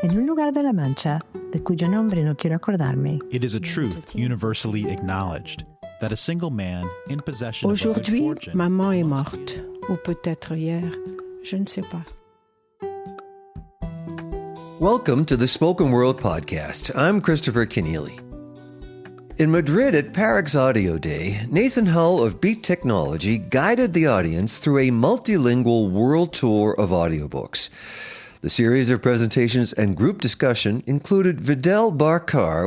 en un lugar de La Mancha, de cuyo nombre no quiero acordarme. It is a truth universally acknowledged that a single man in possession of a good Aujourd'hui, fortune maman est morte. Ou peut-être hier, je ne sais pas. Welcome to the Spoken World Podcast. I'm Christopher Keneally. In Madrid at Parix Audio Day, Nathan Hull of Beat Technology guided the audience through a multilingual world tour of audiobooks. The series of presentations and group discussion included Videl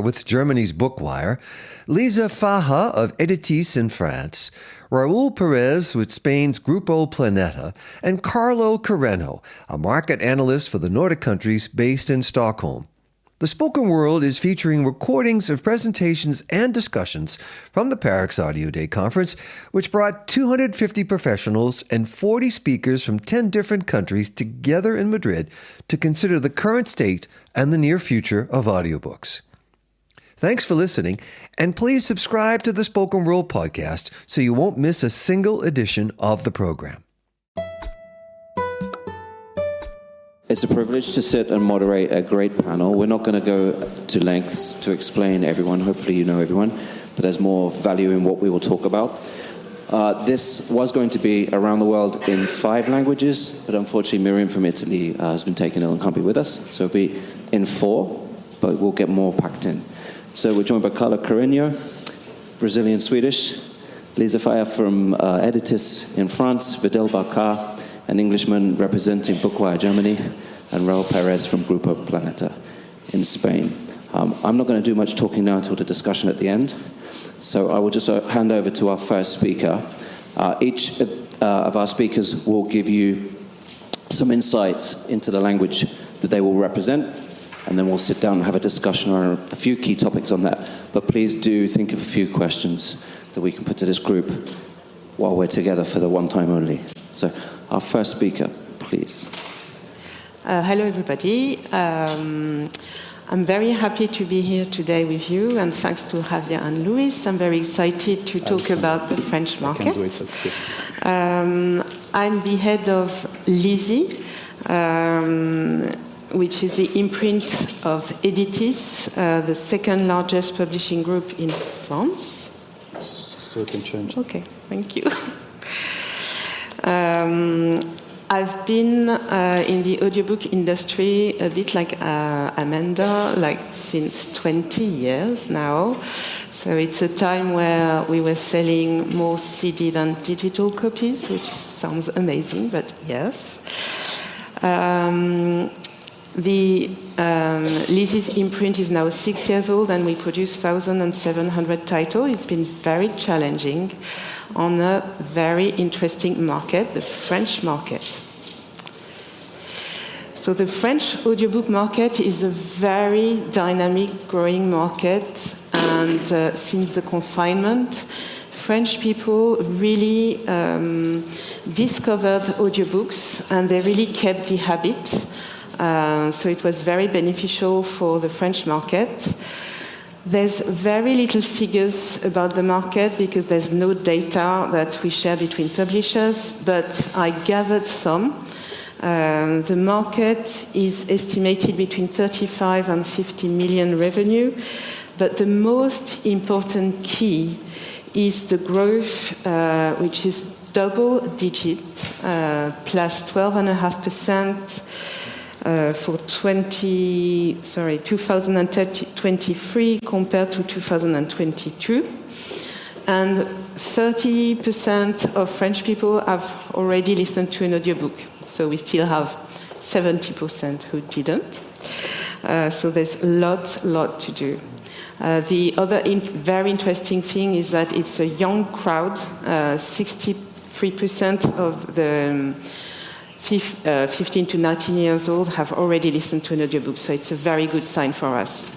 with Germany's Bookwire, Liza Faja of Editis in France, Raúl Pérez with Spain's Grupo Planeta, and Carlo Carrenho, a market analyst for the Nordic countries based in Stockholm. The Spoken World is featuring recordings of presentations and discussions from the Parix Audio Day conference, which brought 250 professionals and 40 speakers from 10 different countries together in Madrid to consider the current state and the near future of audiobooks. Thanks for listening, and please subscribe to the Spoken World podcast so you won't miss a single edition of the program. It's a privilege to sit and moderate a great panel. We're not going to go to lengths to explain everyone. Hopefully you know everyone, but there's more value in what we will talk about. This was going to be around the world in 5 languages, but unfortunately Miriam from Italy has been taken ill and can't be with us, so it'll be in 4, but we'll get more packed in. So we're joined by Carlo Carrenho, Brazilian-Swedish, Liza Faja from Editis in France, Videl an Englishman representing Bookwire Germany, and Raúl Pérez from Grupo Planeta in Spain. I'm not going to do much talking now until the discussion at the end, so I will just hand over to our first speaker. Each of our speakers will give you some insights into the language that they will represent, and then we'll sit down and have a discussion on a few key topics on that. But please do think of a few questions that we can put to this group while we're together for the one time only. So our first speaker, please. Hello, everybody. I'm very happy to be here today with you, and thanks to Javier and Luis, I'm very excited to talk about the French market. I'm the head of Liza, which is the imprint of Editis, the second largest publishing group in France. So it can change. Okay, thank you. I've been in the audiobook industry a bit like Amanda, like since 20 years now. So it's a time where we were selling more CD than digital copies, which sounds amazing, but yes. Liza's imprint is now 6 years old, and we produce 1,700 titles. It's been very challenging on a very interesting market, the French market. So the French audiobook market is a very dynamic, growing market, and since the confinement, French people really discovered audiobooks, and they really kept the habit. So it was very beneficial for the French market. There's very little figures about the market because there's no data that we share between publishers, but I gathered some. The market is estimated between 35 and 50 million revenue, but the most important key is the growth, which is double digit, plus 12.5%. For 2023 compared to 2022. And 30% of French people have already listened to an audiobook. So we still have 70% who didn't. So there's a lot to do. The other very interesting thing is that it's a young crowd. 63% of the 15 to 19 years old have already listened to an audiobook, so it's a very good sign for us.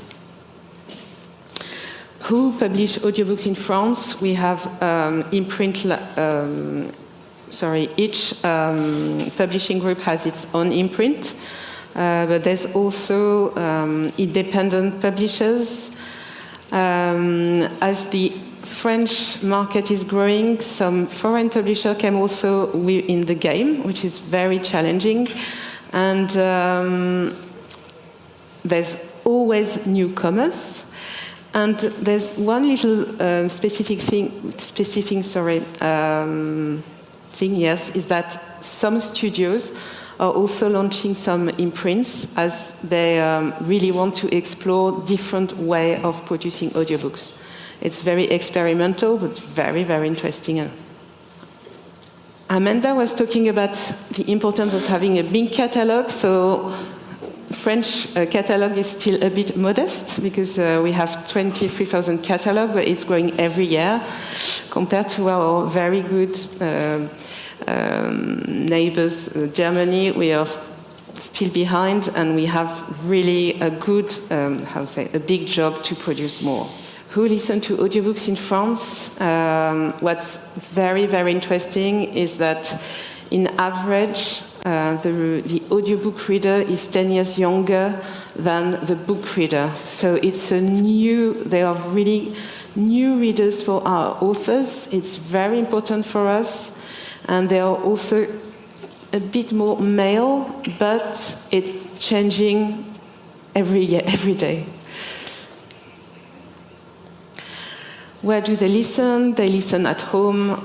Who publish audiobooks in France? We have each publishing group has its own imprint, but there's also independent publishers. As the French market is growing, some foreign publishers came also in the game, which is very challenging. And there's always newcomers. And there's one little specific thing, yes, is that some studios are also launching some imprints as they really want to explore different way of producing audiobooks. It's very experimental, but very, very interesting. Amanda was talking about the importance of having a big catalog, so French catalog is still a bit modest because we have 23,000 catalog, but it's growing every year compared to our very good neighbors, Germany. We are still behind, and we have really a good, a big job to produce more. Who listen to audiobooks in France? What's very, very interesting is that in average, the audiobook reader is 10 years younger than the book reader. So they are really new readers for our authors. It's very important for us. And they are also a bit more male, but it's changing every year, every day. Where do they listen? They listen at home,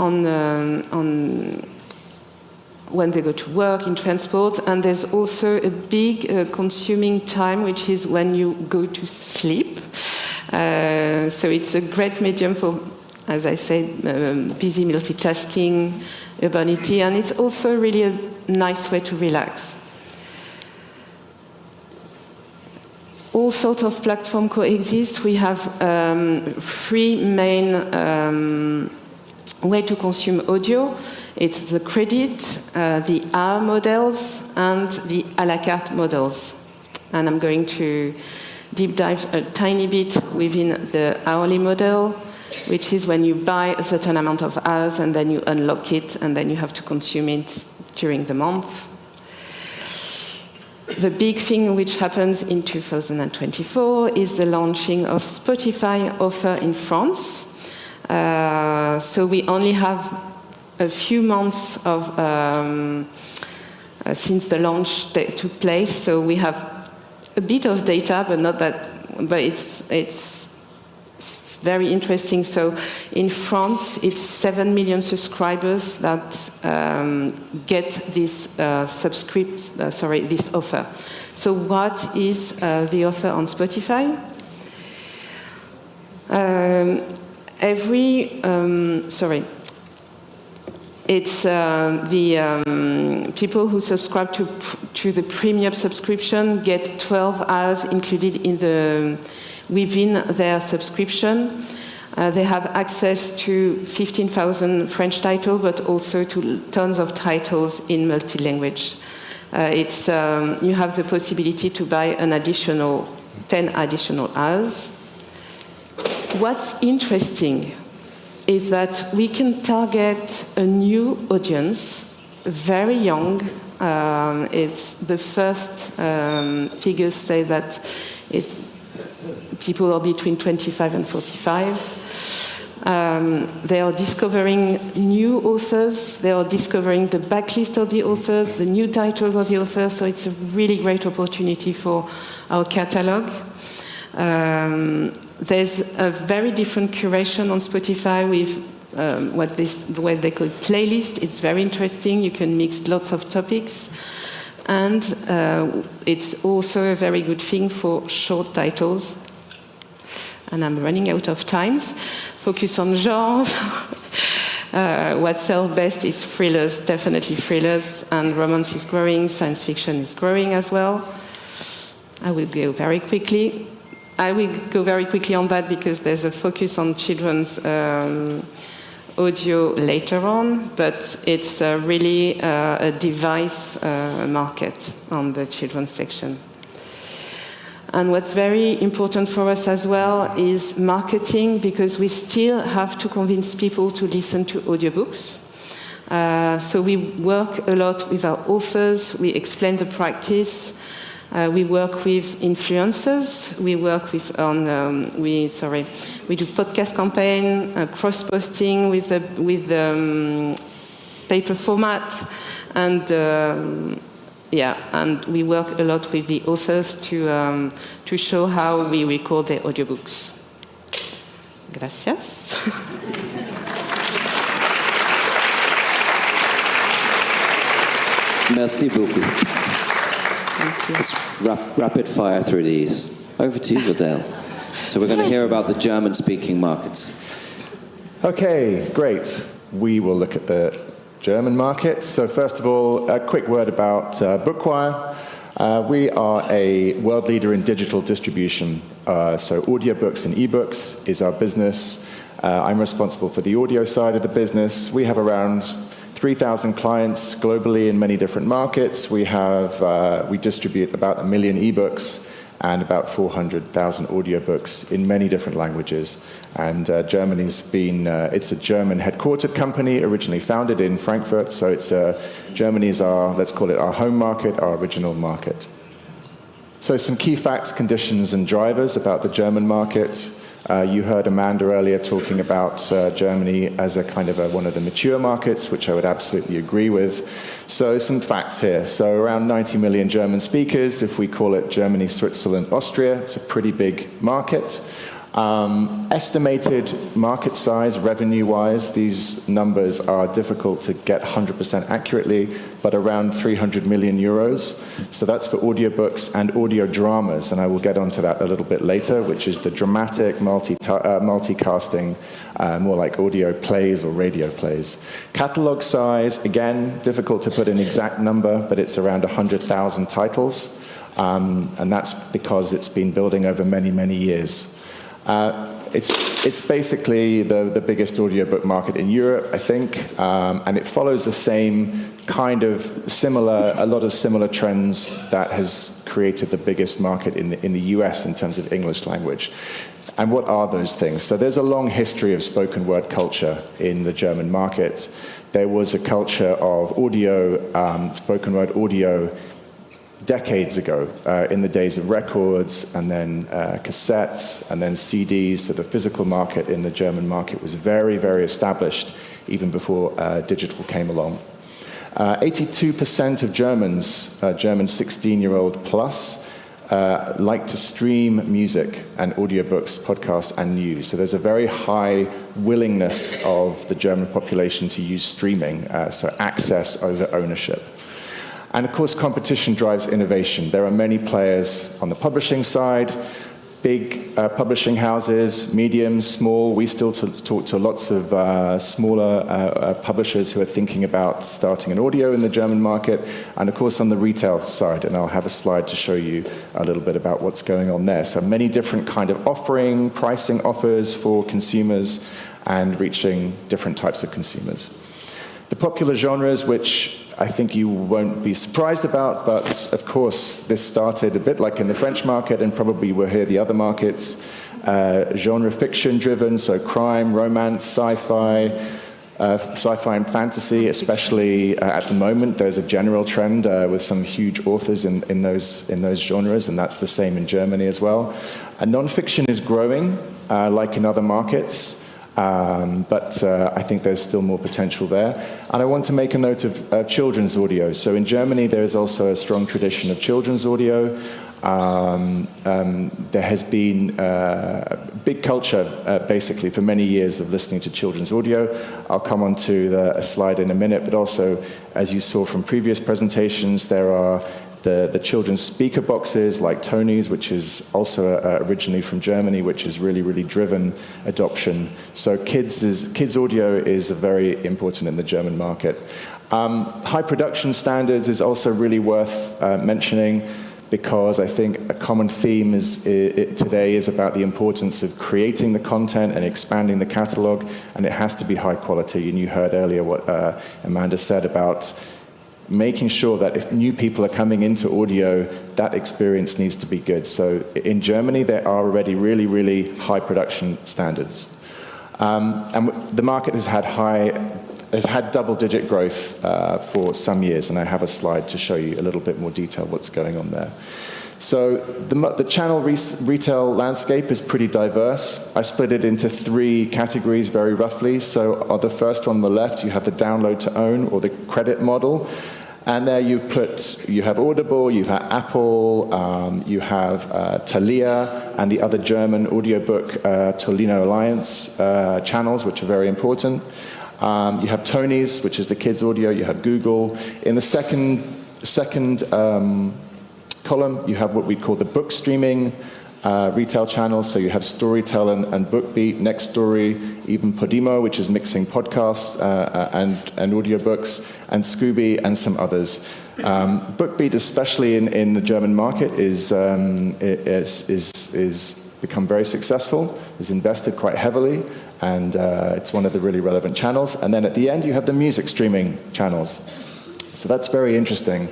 when they go to work, in transport, and there's also a big consuming time, which is when you go to sleep. So it's a great medium for, as I said, busy multitasking, urbanity, and it's also really a nice way to relax. All sorts of platforms coexist. We have three main ways to consume audio. It's the credit, the hour models, and the à la carte models. And I'm going to deep dive a tiny bit within the hourly model, which is when you buy a certain amount of hours and then you unlock it and then you have to consume it during the month. The big thing which happens in 2024 is the launching of Spotify offer in France. So we only have a few months of since the launch took place. So we have a bit of data, but not that. But it's very interesting. So in France, it's 7 million subscribers that get this this offer. So what is the offer on Spotify? It's the people who subscribe to the premium subscription get 12 hours included within their subscription. They have access to 15,000 French titles, but also to tons of titles in multilingual. You have the possibility to buy an additional 10 additional hours. What's interesting is that we can target a new audience, very young. It's the first figures say that people are between 25 and 45. They are discovering new authors. They are discovering the backlist of the authors, the new titles of the authors. So it's a really great opportunity for our catalog. There's a very different curation on Spotify with what they call playlist. It's very interesting. You can mix lots of topics. And it's also a very good thing for short titles. And I'm running out of time. Focus on genres. What sells best is thrillers, definitely thrillers. And romance is growing. Science fiction is growing as well. I will go very quickly on that because there's a focus on children's audio later on, but it's really a device market on the children's section. And what's very important for us as well is marketing, because we still have to convince people to listen to audiobooks. So we work a lot with our authors, we explain the practice. We work with influencers. We work we do podcast campaign, cross-posting with the paper format, and Yeah, and we work a lot with the authors to show how we record their audiobooks. Gracias. Merci beaucoup. Thank you. Let's rapid fire through these. Over to you, Videl. So we're going to hear about the German-speaking markets. Okay, great. We will look at the German market. So first of all, a quick word about Bookwire. We are a world leader in digital distribution. So audiobooks and ebooks is our business. I'm responsible for the audio side of the business. We have around 3,000 clients globally in many different markets. We distribute about 1 million ebooks and about 400,000 audiobooks in many different languages. And Germany's been, it's a German headquartered company, originally founded in Frankfurt, so Germany is our, let's call it our home market, our original market. So some key facts, conditions, and drivers about the German market. You heard Amanda earlier talking about Germany as a kind of one of the mature markets, which I would absolutely agree with. So some facts here. So around 90 million German speakers. If we call it Germany, Switzerland, Austria, it's a pretty big market. Estimated market size, revenue-wise, these numbers are difficult to get 100% accurately, but around 300 million euros. So that's for audiobooks and audio dramas, and I will get onto that a little bit later, which is the dramatic multicasting, more like audio plays or radio plays. Catalog size, again, difficult to put an exact number, but it's around 100,000 titles, and that's because it's been building over many, many years. It's basically the biggest audiobook market in Europe, I think, and it follows the same kind of a lot of similar trends that has created the biggest market in the US in terms of English language. And what are those things? So there's a long history of spoken word culture in the German market. There was a culture of audio, spoken word audio, decades ago, in the days of records, and then cassettes, and then CDs. So the physical market in the German market was very, very established, even before digital came along. 82% of Germans, German 16-year-old plus, like to stream music and audiobooks, podcasts, and news. So there's a very high willingness of the German population to use streaming, so access over ownership. And of course, competition drives innovation. There are many players on the publishing side, big publishing houses, medium, small. We still talk to lots of smaller publishers who are thinking about starting an audio in the German market. And of course, on the retail side, and I'll have a slide to show you a little bit about what's going on there. So many different kind of pricing offers for consumers and reaching different types of consumers. The popular genres, which I think you won't be surprised about, but of course this started a bit like in the French market and probably will hear the other markets. Genre fiction driven, so crime, romance, sci-fi and fantasy, especially at the moment. There's a general trend with some huge authors in those genres, and that's the same in Germany as well. And non-fiction is growing, like in other markets. But I think there's still more potential there. And I want to make a note of children's audio. So in Germany, there is also a strong tradition of children's audio. There has been big culture, basically, for many years of listening to children's audio. I'll come on to a slide in a minute, but also, as you saw from previous presentations, there are the children's speaker boxes like Tony's, which is also originally from Germany, which has really, really driven adoption. So kids audio is very important in the German market. High production standards is also really worth mentioning, because I think a common theme today is about the importance of creating the content and expanding the catalog, and it has to be high quality. And you heard earlier what Amanda said about making sure that if new people are coming into audio, that experience needs to be good. So in Germany, there are already really, really high production standards. And the market has had double-digit growth for some years, and I have a slide to show you a little bit more detail what's going on there. So the channel retail landscape is pretty diverse. I split it into 3 categories very roughly. So on the first one on the left, you have the download to own or the credit model. And there you have Audible, you have Apple, you have Thalia, and the other German audiobook Tolino Alliance channels, which are very important. You have Tony's, which is the kids' audio. You have Google. In the second column, you have what we call the book streaming retail channels. So you have Storytel and BookBeat, Next Story, even Podimo, which is mixing podcasts and audiobooks, and Scooby and some others. BookBeat, especially in the German market, is become very successful, is invested quite heavily, and it's one of the really relevant channels. And then at the end, you have the music streaming channels. So that's very interesting,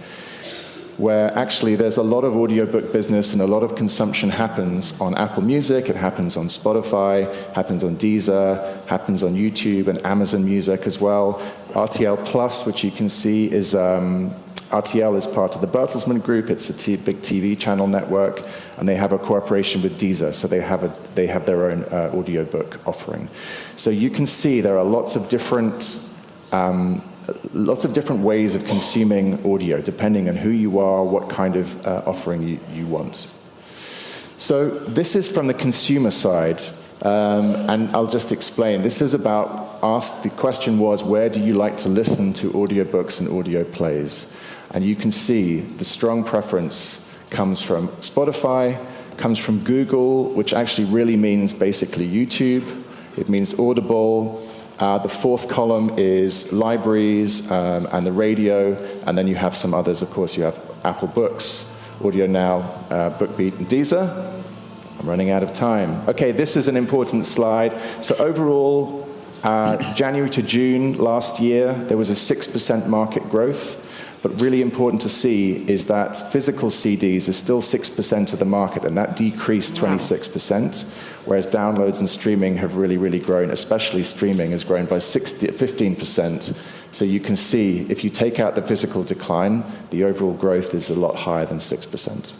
where actually there's a lot of audiobook business and a lot of consumption happens on Apple Music, it happens on Spotify, happens on Deezer, happens on YouTube and Amazon Music as well. RTL Plus, which you can see is, RTL is part of the Bertelsmann Group. It's a big TV channel network, and they have a cooperation with Deezer, so they have their own audiobook offering. So you can see there are lots of different ways of consuming audio, depending on who you are, what kind of offering you want. So this is from the consumer side, and I'll just explain. This is about the question was, where do you like to listen to audiobooks and audio plays? And you can see the strong preference comes from Spotify, comes from Google, which actually really means basically YouTube. It means Audible. The fourth column is libraries and the radio, and then you have some others. Of course, you have Apple Books, Audio Now, BookBeat, and Deezer. I'm running out of time. Okay, this is an important slide. So overall, January to June last year, there was a 6% market growth. But really important to see is that physical CDs is still 6% of the market, and that decreased 26%, whereas downloads and streaming have really, really grown, especially streaming has grown by 15%. So you can see, if you take out the physical decline, the overall growth is a lot higher than 6%.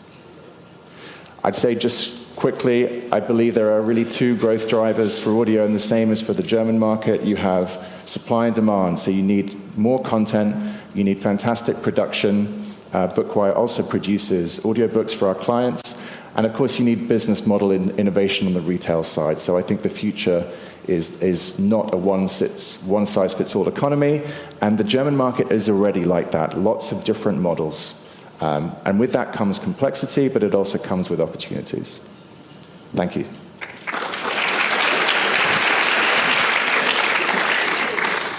I'd say just quickly, I believe there are really two growth drivers for audio, and the same as for the German market. You have supply and demand, so you need more content, you need fantastic production. Bookwire also produces audiobooks for our clients, and of course you need business model innovation on the retail side. So I think the future is not a one-size-fits-all economy, and the German market is already like that, lots of different models. And with that comes complexity, but it also comes with opportunities. Thank you.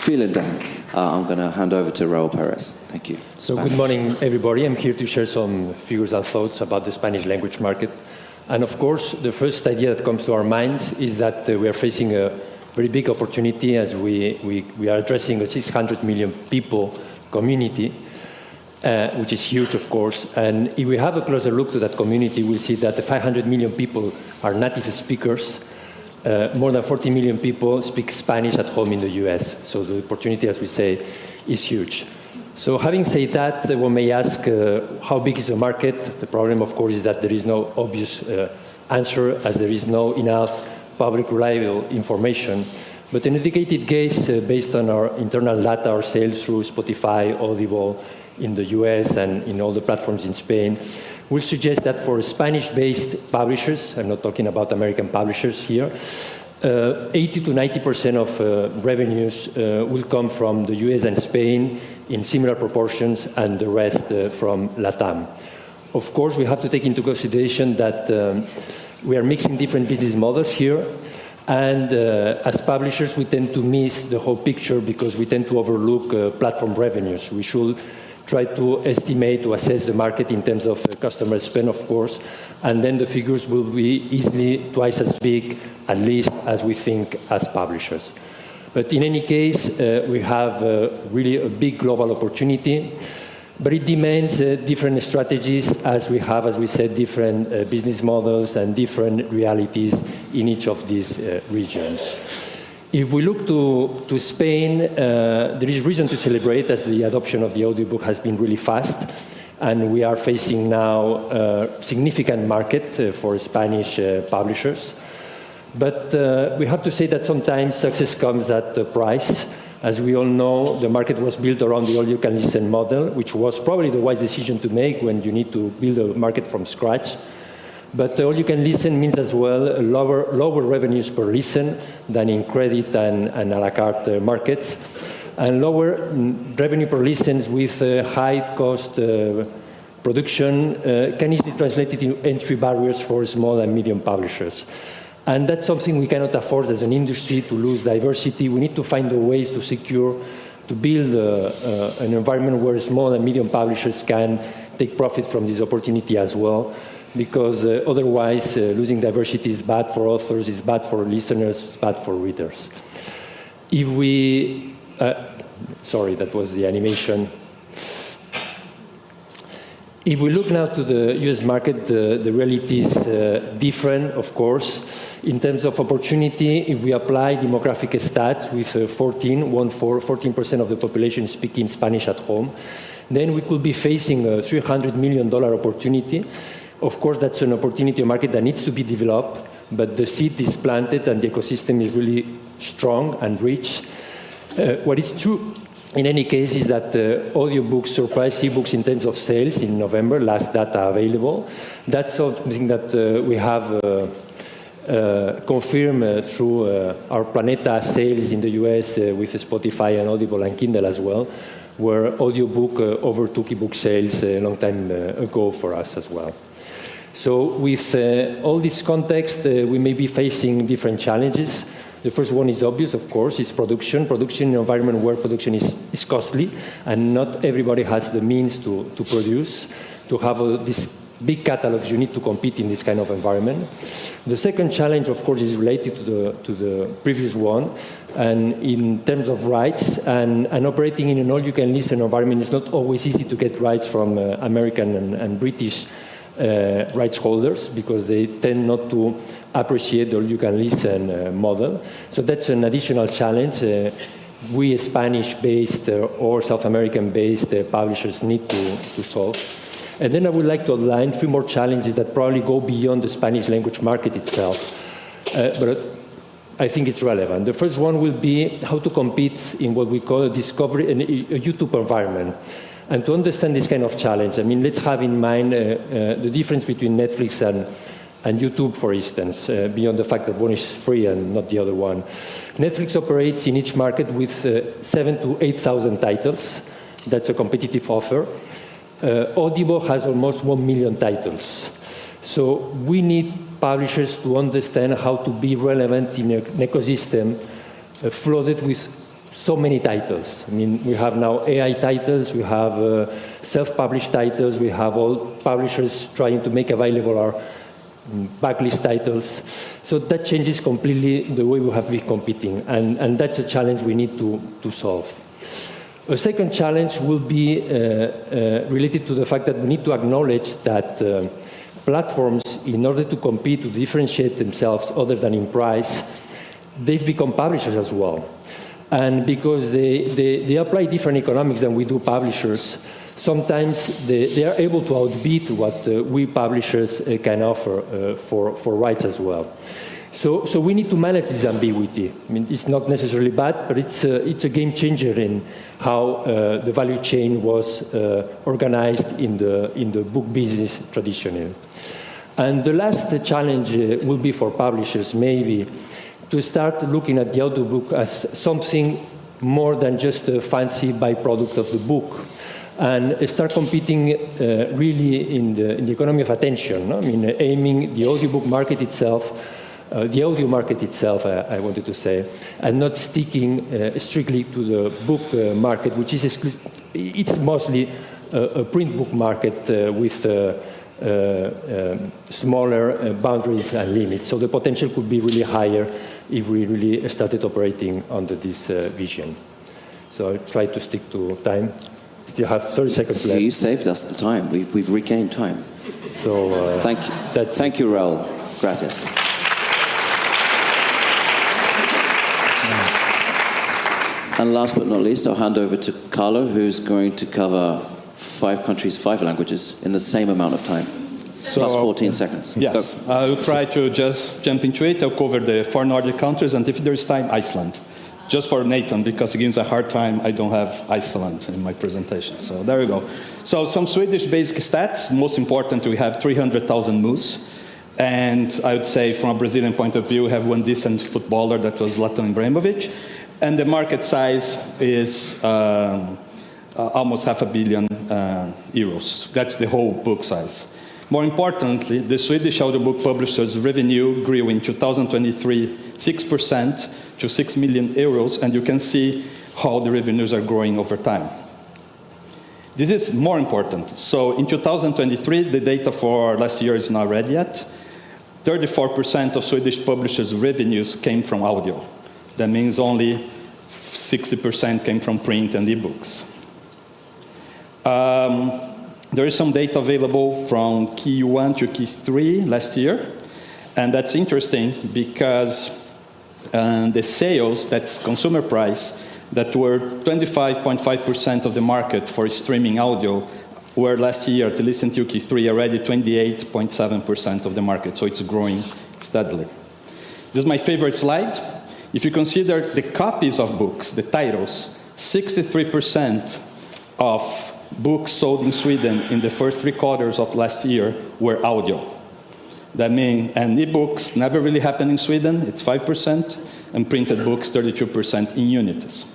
Vielen Dank. I'm going to hand over to Raúl Pérez. Thank you. So good morning, everybody. I'm here to share some figures and thoughts about the Spanish language market. And of course, the first idea that comes to our minds is that we are facing a very big opportunity as we are addressing a 600 million people community, which is huge, of course. And if we have a closer look to that community, we'll see that the 500 million people are native speakers. More than 40 million people speak Spanish at home in the US. So the opportunity, as we say, is huge. So having said that, one may ask, how big is the market? The problem, of course, is that there is no obvious answer, as there is no enough public reliable information. But an educated guess, based on our internal data, our sales through Spotify, Audible, in the US and in all the platforms in Spain, will suggest that for Spanish-based publishers, I'm not talking about American publishers here, 80 to 90% of revenues will come from the US and Spain in similar proportions, and the rest from LATAM. Of course, we have to take into consideration that we are mixing different business models here, and as publishers, we tend to miss the whole picture because we tend to overlook platform revenues. We should try to estimate, to assess the market in terms of customer spend, of course, and then the figures will be easily twice as big, at least, as we think as publishers. But in any case, we have really a big global opportunity, but it demands different strategies, as we have, as we said, different business models and different realities in each of these regions. If we look to Spain, there is reason to celebrate, as the adoption of the audiobook has been really fast, and we are facing now a significant market for Spanish publishers. But we have to say that sometimes success comes at a price, As we all know, the market was built around the all-you-can-listen model, which was probably the wise decision to make when you need to build a market from scratch. But all-you-can-listen means as well lower revenues per listen than in credit and a la carte markets, and lower revenue per listens with high-cost production can easily translate into entry barriers for small and medium publishers. And that's something we cannot afford as an industry, to lose diversity. We need to find the ways to build an environment where small and medium publishers can take profit from this opportunity as well, because otherwise losing diversity is bad for authors, it's bad for listeners, it's bad for readers. If we, sorry, that was the animation. If we look now to the US market, the reality is different, of course. In terms of opportunity, if we apply demographic stats with 14% of the population speaking Spanish at home, then we could be facing a $300 million opportunity. Of course, that's an opportunity, a market that needs to be developed, but the seed is planted and the ecosystem is really strong and rich. What is true, in any case, is that audiobooks surpassed ebooks in terms of sales in November, last data available. That's something that we have confirmed through our Planeta sales in the US with Spotify and Audible and Kindle as well, where audiobook overtook ebook sales a long time ago for us as well. So with all this context, we may be facing different challenges. The first one is obvious, of course, is production. Production in an environment where production is costly, and not everybody has the means to produce. To have these big catalogs, you need to compete in this kind of environment. The second challenge, of course, is related to the previous one, and in terms of rights, and operating in an all-you-can-listen environment, it's not always easy to get rights from American and British rights holders, because they tend not to appreciate the all-you-can-listen model. So that's an additional challenge we Spanish-based or South American-based publishers need to solve. And then I would like to outline 3 more challenges that probably go beyond the Spanish language market itself, but I think it's relevant. The first one will be how to compete in what we call a discovery, a YouTube environment. And to understand this kind of challenge, I mean, let's have in mind the difference between Netflix and YouTube, for instance, beyond the fact that one is free and not the other one. Netflix operates in each market with 7,000 to 8,000 titles. That's a competitive offer. Audible has almost 1 million titles. So we need publishers to understand how to be relevant in an ecosystem flooded with so many titles. I mean, we have now AI titles, we have self-published titles, we have all publishers trying to make available our backlist titles. So that changes completely the way we have been competing, and that's a challenge we need to solve. A second challenge will be related to the fact that we need to acknowledge that platforms, in order to compete, to differentiate themselves other than in price, they've become publishers as well. And because they apply different economics than we do publishers, sometimes they are able to outbid what we publishers can offer for rights as well. So we need to manage this ambiguity. I mean, it's not necessarily bad, but it's a game changer in how the value chain was organized in the book business traditionally. And the last challenge will be for publishers, maybe, to start looking at the audiobook as something more than just a fancy byproduct of the book, and start competing really in the economy of attention. No? I mean, aiming the audiobook market itself, the audio market itself, I wanted to say, and not sticking strictly to the book market, which is it's mostly a print book market with smaller boundaries and limits. So the potential could be really higher if we really started operating under this vision. So I try to stick to time. Still have 30 seconds left. You saved us the time. We've regained time. So thank you. Thank you, Raúl. Gracias. And last but not least, I'll hand over to Carlo, who's going to cover 5 countries, 5 languages in the same amount of time. So, plus 14 seconds. Yes, I'll try to just jump into it. I'll cover the 4 Nordic countries, and if there's time, Iceland. Just for Nathan, because he gives a hard time, I don't have Iceland in my presentation. So there you go. So some Swedish basic stats. Most important, we have 300,000 moves. And I would say from a Brazilian point of view, we have one decent footballer that was Zlatan Ibrahimovic. And the market size is almost €500 million. That's the whole book size. More importantly, the Swedish audiobook publishers' revenue grew in 2023 6% to €6 million, and you can see how the revenues are growing over time. This is more important. So in 2023, the data for last year is not ready yet. 34% of Swedish publishers' revenues came from audio. That means only 60% came from print and ebooks. There is some data available from Q1 to Q3 last year, and that's interesting because the sales, that's consumer price, that were 25.5% of the market for streaming audio, were last year, at least until Q3, already 28.7% of the market, so it's growing steadily. This is my favorite slide. If you consider the copies of books, the titles, 63% of books sold in Sweden in the first 3 quarters of last year were audio. That means, and ebooks never really happened in Sweden, it's 5%, and printed books, 32% in unities.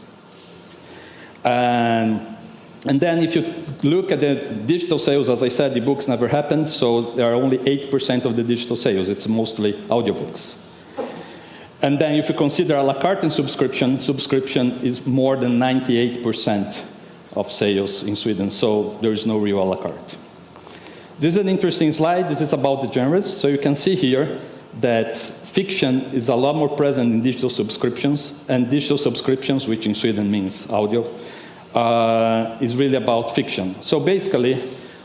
And then if you look at the digital sales, as I said, the books never happened, so there are only 8% of the digital sales. It's mostly audiobooks. And then if you consider a la carte and subscription is more than 98% of sales in Sweden, so there is no real a la carte. This is an interesting slide. This is about the genres. So you can see here that fiction is a lot more present in digital subscriptions, and digital subscriptions, which in Sweden means audio, is really about fiction. So basically,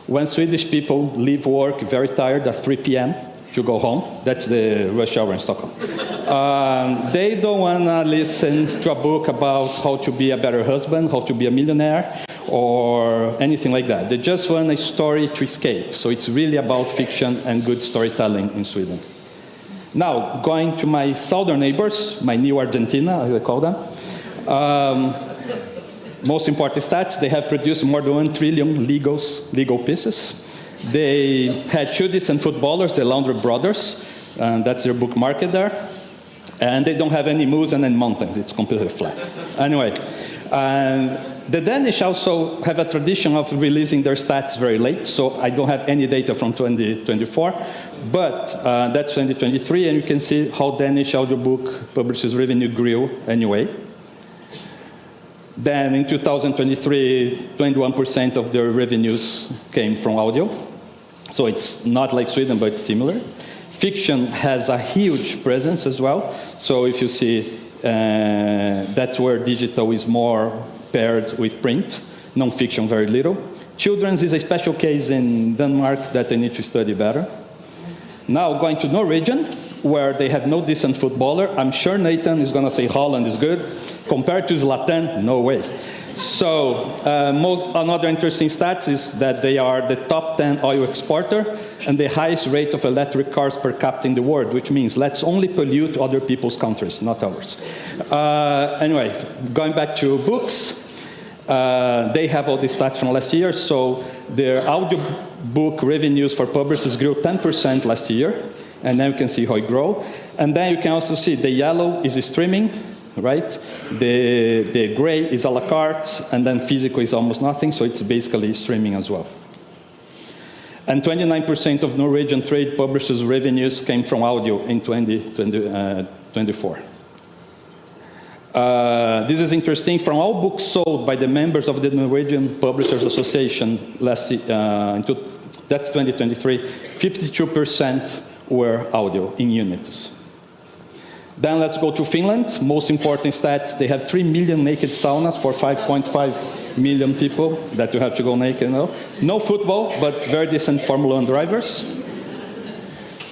when Swedish people leave work very tired at 3 p.m. to go home, that's the rush hour in Stockholm, they don't want to listen to a book about how to be a better husband, how to be a millionaire, or anything like that. They just want a story to escape. So it's really about fiction and good storytelling in Sweden. Now, going to my southern neighbors, my new Argentina, as I call them. Most important stats, they have produced more than 1 trillion legal pieces. They had 2 decent footballers, the Laundry Brothers, and that's their book market there. And they don't have any moors and any mountains, it's completely flat. Anyway, the Danish also have a tradition of releasing their stats very late, so I don't have any data from 2024, but that's 2023, and you can see how Danish audiobook publishers' revenue grew anyway. Then in 2023, 21% of their revenues came from audio. So it's not like Sweden, but it's similar. Fiction has a huge presence as well. So if you see, that's where digital is more paired with print. Non-fiction, very little. Children's is a special case in Denmark that I need to study better. Now going to Norwegian, where they have no decent footballer. I'm sure Nathan is going to say Holland is good. Compared to Zlatan, no way. So another interesting stats is that they are the top 10 oil exporter and the highest rate of electric cars per capita in the world, which means let's only pollute other people's countries, not ours. Anyway, going back to books, they have all the stats from last year. So their audiobook revenues for publishers grew 10% last year. And then you can see how it grows. And then you can also see the yellow is streaming, right? The gray is a la carte, and then physical is almost nothing, so it's basically streaming as well. And 29% of Norwegian trade publishers' revenues came from audio in 2024. This is interesting. From all books sold by the members of the Norwegian Publishers Association that's 2023, 52% were audio in units. Then let's go to Finland. Most important stats, they have 3 million naked saunas for 5.5 million people that you have to go naked now. No football, but very decent Formula 1 drivers.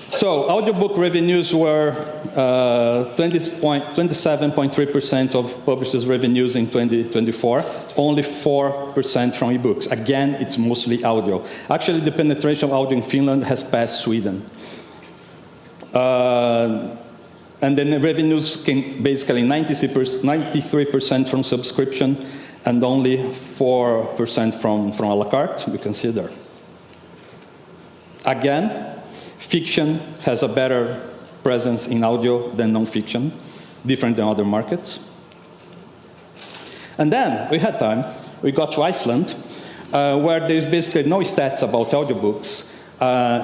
So audiobook revenues were 27.3% of publishers' revenues in 2024, only 4% from ebooks. Again, it's mostly audio. Actually, the penetration of audio in Finland has passed Sweden. And then the revenues came basically 93% from subscription and only 4% from a la carte, you can see there. Again, fiction has a better presence in audio than non-fiction, different than other markets. And then we had time. We got to Iceland, where there's basically no stats about audiobooks.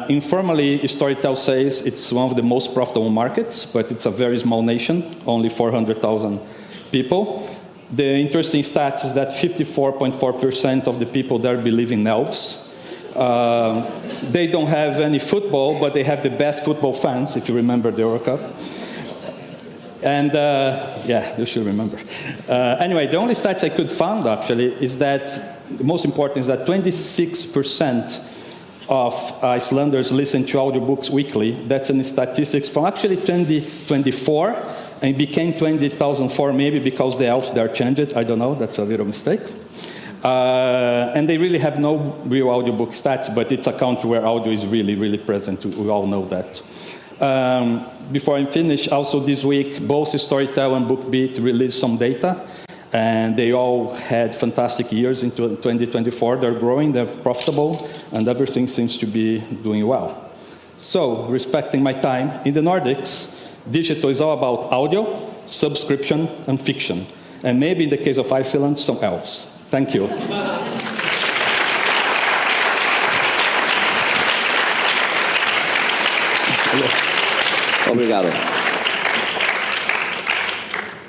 Informally, Storytel says it's one of the most profitable markets, but it's a very small nation, only 400,000 people. The interesting stat is that 54.4% of the people there believe in elves. They don't have any football, but they have the best football fans, if you remember the Euro Cup. And yeah, you should remember. Anyway, the only stats I could find, actually, is that the most important is that 26% of Icelanders listen to audiobooks weekly. That's in statistics from actually 2024, and it became 2004 maybe because the elves there changed. I don't know, that's a little mistake. And they really have no real audiobook stats, but it's a country where audio is really, really present. We all know that. Before I finish, also this week, both Storytel and BookBeat released some data, and they all had fantastic years in 2024. They're growing, they're profitable, and everything seems to be doing well. So, respecting my time, in the Nordics, digital is all about audio, subscription, and fiction. And maybe in the case of Iceland, some elves. Thank you. Obrigado.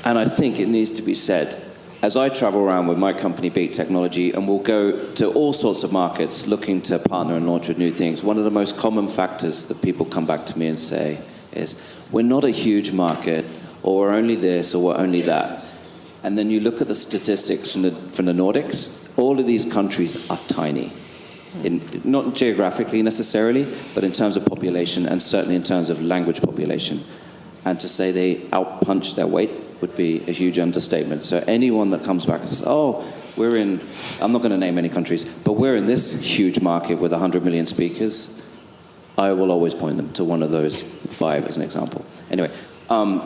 And I think it needs to be said, as I travel around with my company, Beat Technology, and we'll go to all sorts of markets looking to partner and launch with new things, one of the most common factors that people come back to me and say is, we're not a huge market, or we're only this, or we're only that. And then you look at the statistics from the Nordics, all of these countries are tiny. Not geographically necessarily, but in terms of population, and certainly in terms of language population. And to say they outpunch their weight would be a huge understatement. So anyone that comes back and says, oh, we're in, I'm not going to name any countries, but we're in this huge market with 100 million speakers, I will always point them to one of those 5 as an example. Anyway,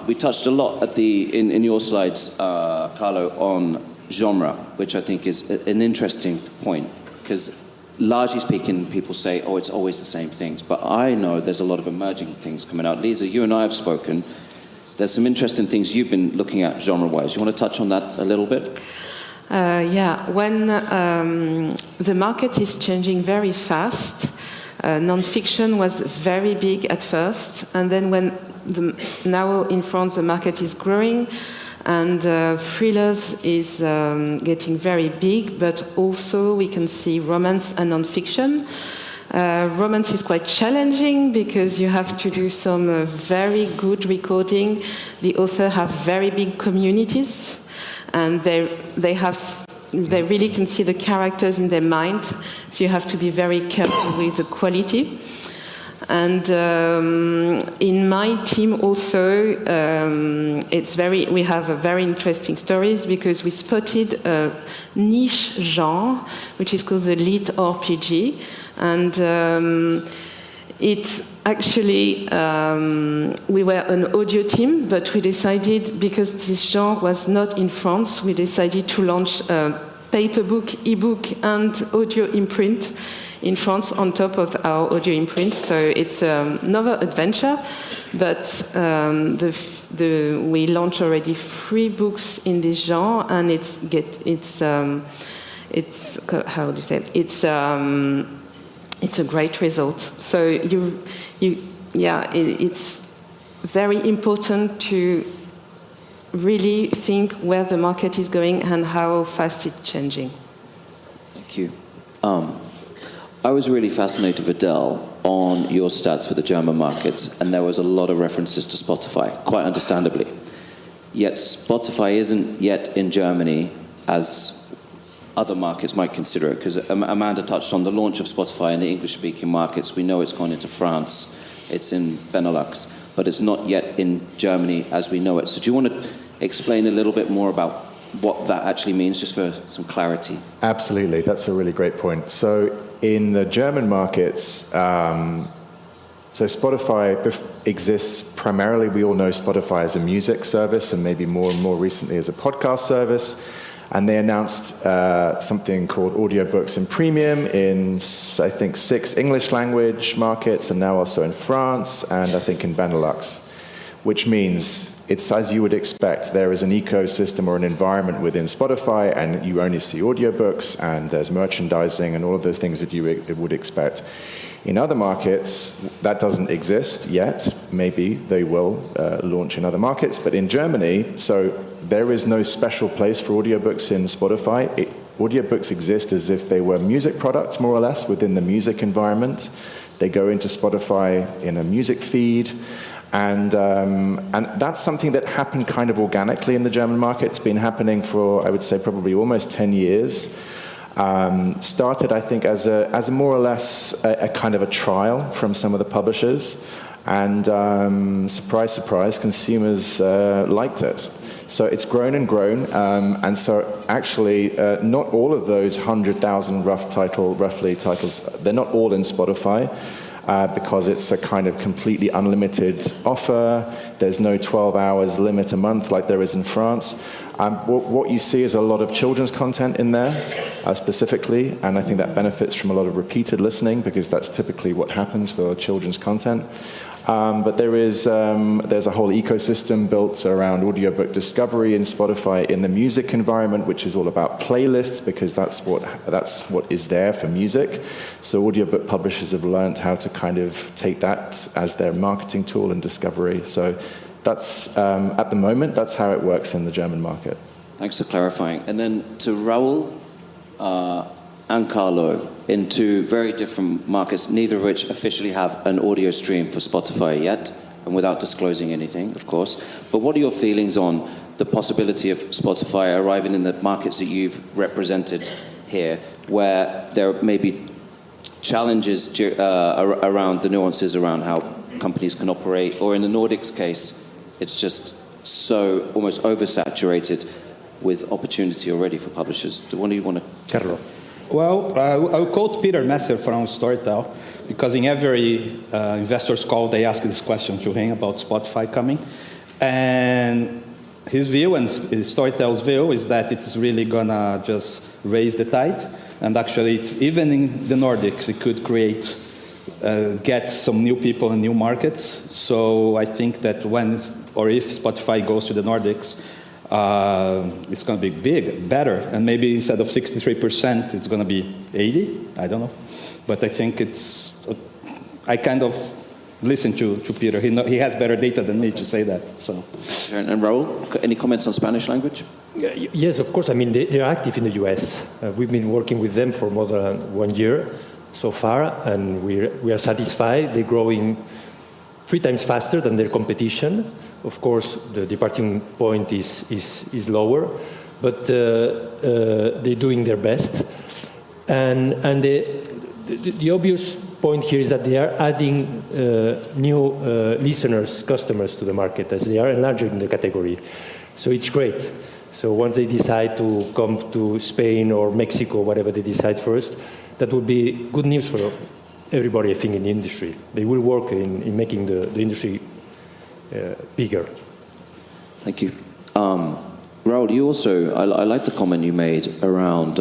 we touched a lot in your slides, Carlo, on genre, which I think is an interesting point, because largely speaking, people say, oh, it's always the same things. But I know there's a lot of emerging things coming out. Liza, you and I have spoken. There's some interesting things you've been looking at genre-wise. You want to touch on that a little bit? Yeah, when the market is changing very fast, non-fiction was very big at first, and then when now in France the market is growing, and thrillers is getting very big, but also we can see romance and non-fiction. Romance is quite challenging because you have to do some very good recording. The author have very big communities, and they really can see the characters in their mind, so you have to be very careful with the quality. And in my team also, we have a very interesting stories because we spotted a niche genre, which is called the lit RPG. And it's actually, we were an audio team, but we decided, because this genre was not in France, we decided to launch a paper book, ebook, and audio imprint in France on top of our audio imprint. So it's another adventure, but we launched already 3 books in this genre, and it's how do you say it? It's a great result. So it's very important to really think where the market is going and how fast it's changing. Thank you. I was really fascinated, Videl, on your stats for the German markets, and there was a lot of references to Spotify, quite understandably. Yet Spotify isn't yet in Germany as other markets might consider it, because Amanda touched on the launch of Spotify in the English-speaking markets. We know it's gone into France, it's in Benelux, but it's not yet in Germany as we know it. So do you want to explain a little bit more about what that actually means, just for some clarity? Absolutely, that's a really great point. So in the German markets, So Spotify exists primarily, we all know Spotify as a music service and maybe more and more recently as a podcast service. And they announced something called Audiobooks in Premium in, I think, 6 English language markets, and now also in France, and I think in Benelux, which means it's as you would expect. There is an ecosystem or an environment within Spotify, and you only see audiobooks, and there's merchandising and all of those things that you would expect. In other markets, that doesn't exist yet. Maybe they will launch in other markets, but in Germany, so there is no special place for audiobooks in Spotify. Audiobooks exist as if they were music products, more or less, within the music environment. They go into Spotify in a music feed, and that's something that happened kind of organically in the German market. It's been happening for, I would say, probably almost 10 years. Started, I think, as a more or less a kind of a trial from some of the publishers, and surprise, surprise, consumers liked it. So it's grown and grown, and so actually not all of those 100,000 roughly titles, they're not all in Spotify. Because it's a kind of completely unlimited offer. There's no 12 hours limit a month like there is in France. What you see is a lot of children's content in there, specifically, and I think that benefits from a lot of repeated listening, because that's typically what happens for children's content. But there's a whole ecosystem built around audiobook discovery in Spotify in the music environment, which is all about playlists, because that's what is there for music. So audiobook publishers have learned how to kind of take that as their marketing tool and discovery. So that's at the moment, that's how it works in the German market. Thanks for clarifying. And then to Raúl and Carlo, in 2 very different markets, neither of which officially have an audio stream for Spotify yet, and without disclosing anything, of course. But what are your feelings on the possibility of Spotify arriving in the markets that you've represented here, where there may be challenges around the nuances around how companies can operate, or in the Nordics case, it's just so almost oversaturated with opportunity already for publishers? What do you want to... Carlo. Well, I'll quote Peter Messer from Storytel, because in every investors call, they ask this question to him about Spotify coming. And his view, and Storytel's view, is that it's really going to just raise the tide. And actually, even in the Nordics, it could create, get some new people in new markets. So I think that when, or if Spotify goes to the Nordics, it's going to be big, better, and maybe instead of 63%, it's going to be 80. I don't know, but I think it's. I kind of listen to Peter. He has better data than me to say that. So. And Raúl, any comments on Spanish language? Yes, of course. I mean, they are active in the US. We've been working with them for more than 1 year so far, and we are satisfied. They're growing 3 times faster than their competition. Of course, the departing point is lower, but they're doing their best. And the obvious point here is that they are adding new listeners, customers to the market, as they are enlarging the category. So it's great. So once they decide to come to Spain or Mexico, whatever they decide first, that would be good news for everybody, I think, in the industry. They will work in making the industry bigger. Thank you. Raúl, you also, I like the comment you made around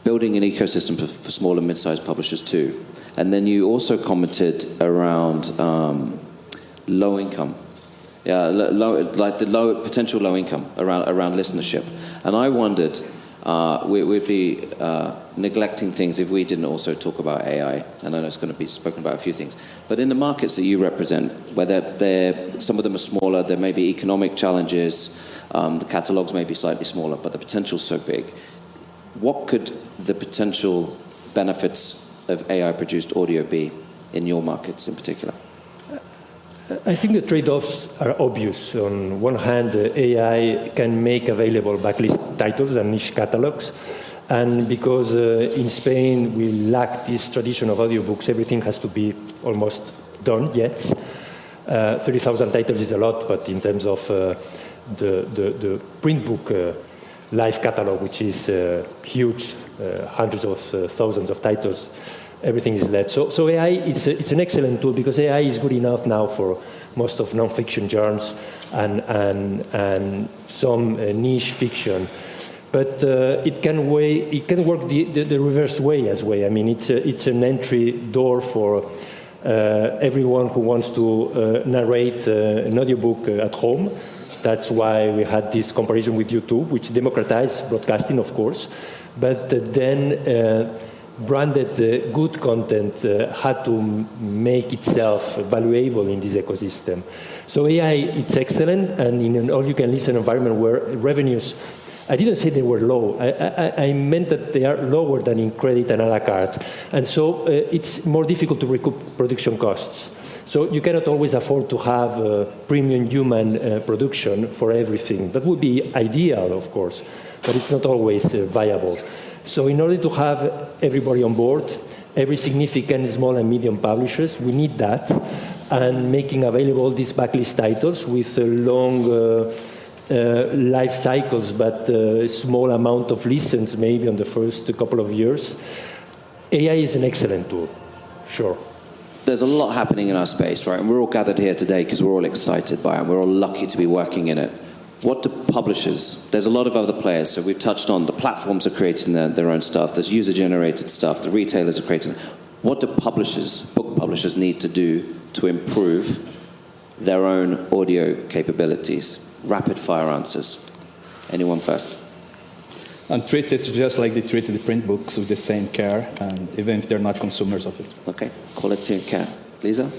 building an ecosystem for small and mid-sized publishers too. And then you also commented around low income. Yeah, like the potential low income around listenership. And I wondered, we'd be neglecting things if we didn't also talk about AI. And I know it's going to be spoken about a few things. But in the markets that you represent, where some of them are smaller, there may be economic challenges, the catalogs may be slightly smaller, but the potential's so big. What could the potential benefits of AI-produced audio be in your markets in particular? I think the trade-offs are obvious. On one hand, AI can make available backlist titles and niche catalogs. And because in Spain we lack this tradition of audiobooks, everything has to be almost done yet. 30,000 titles is a lot, but in terms of the print book live catalog, which is huge, hundreds of thousands of titles, everything is left. So AI, it's an excellent tool because AI is good enough now for most of non-fiction genres and some niche fiction. But it can work the reverse way as well. I mean, it's an entry door for everyone who wants to narrate an audiobook at home. That's why we had this comparison with YouTube, which democratized broadcasting, of course. But then branded good content had to make itself valuable in this ecosystem. So AI, it's excellent, and in an all-you-can-listen environment where revenues, I didn't say they were low. I meant that they are lower than in credit and a la carte. And so it's more difficult to recoup production costs. So you cannot always afford to have premium human production for everything. That would be ideal, of course, but it's not always viable. So in order to have everybody on board, every significant small and medium publishers, we need that, and making available these backlist titles with long life cycles, but a small amount of listens maybe on the first couple of years. AI is an excellent tool, sure. There's a lot happening in our space, right? And we're all gathered here today because we're all excited by it. We're all lucky to be working in it. What do publishers, there's a lot of other players, so we've touched on the platforms are creating their own stuff, there's user-generated stuff, the retailers are creating. What do publishers, book publishers, need to do to improve their own audio capabilities? Rapid fire answers. Anyone first? And treat it just like they treated the print books with the same care, and even if they're not consumers of it. Okay, quality and care. Lisa?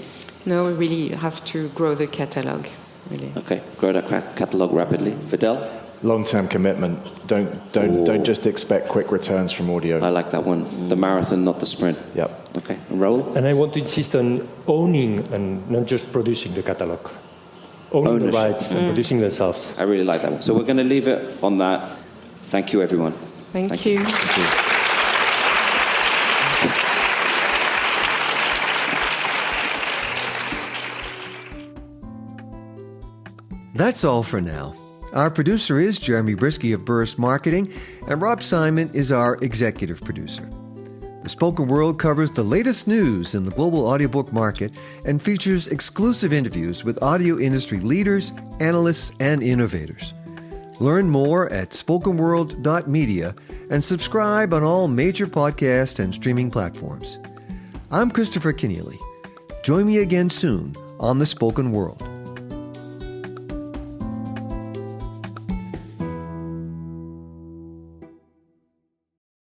No, we really have to grow the catalog, really. Okay, grow that catalog rapidly. Videl? Long-term commitment. Don't just expect quick returns from audio. I like that one. The marathon, not the sprint. Yep. Okay, and Raúl? And I want to insist on owning and not just producing the catalog. Owning the rights and producing themselves. I really like that one. So we're going to leave it on that. Thank you, everyone. Thank you. Thank you. That's all for now. Our producer is Jeremy Brisky of Burst Marketing, and Rob Simon is our executive producer. The Spoken World covers the latest news in the global audiobook market and features exclusive interviews with audio industry leaders, analysts, and innovators. Learn more at spokenworld.media and subscribe on all major podcast and streaming platforms. I'm Christopher Keneally. Join me again soon on The Spoken World.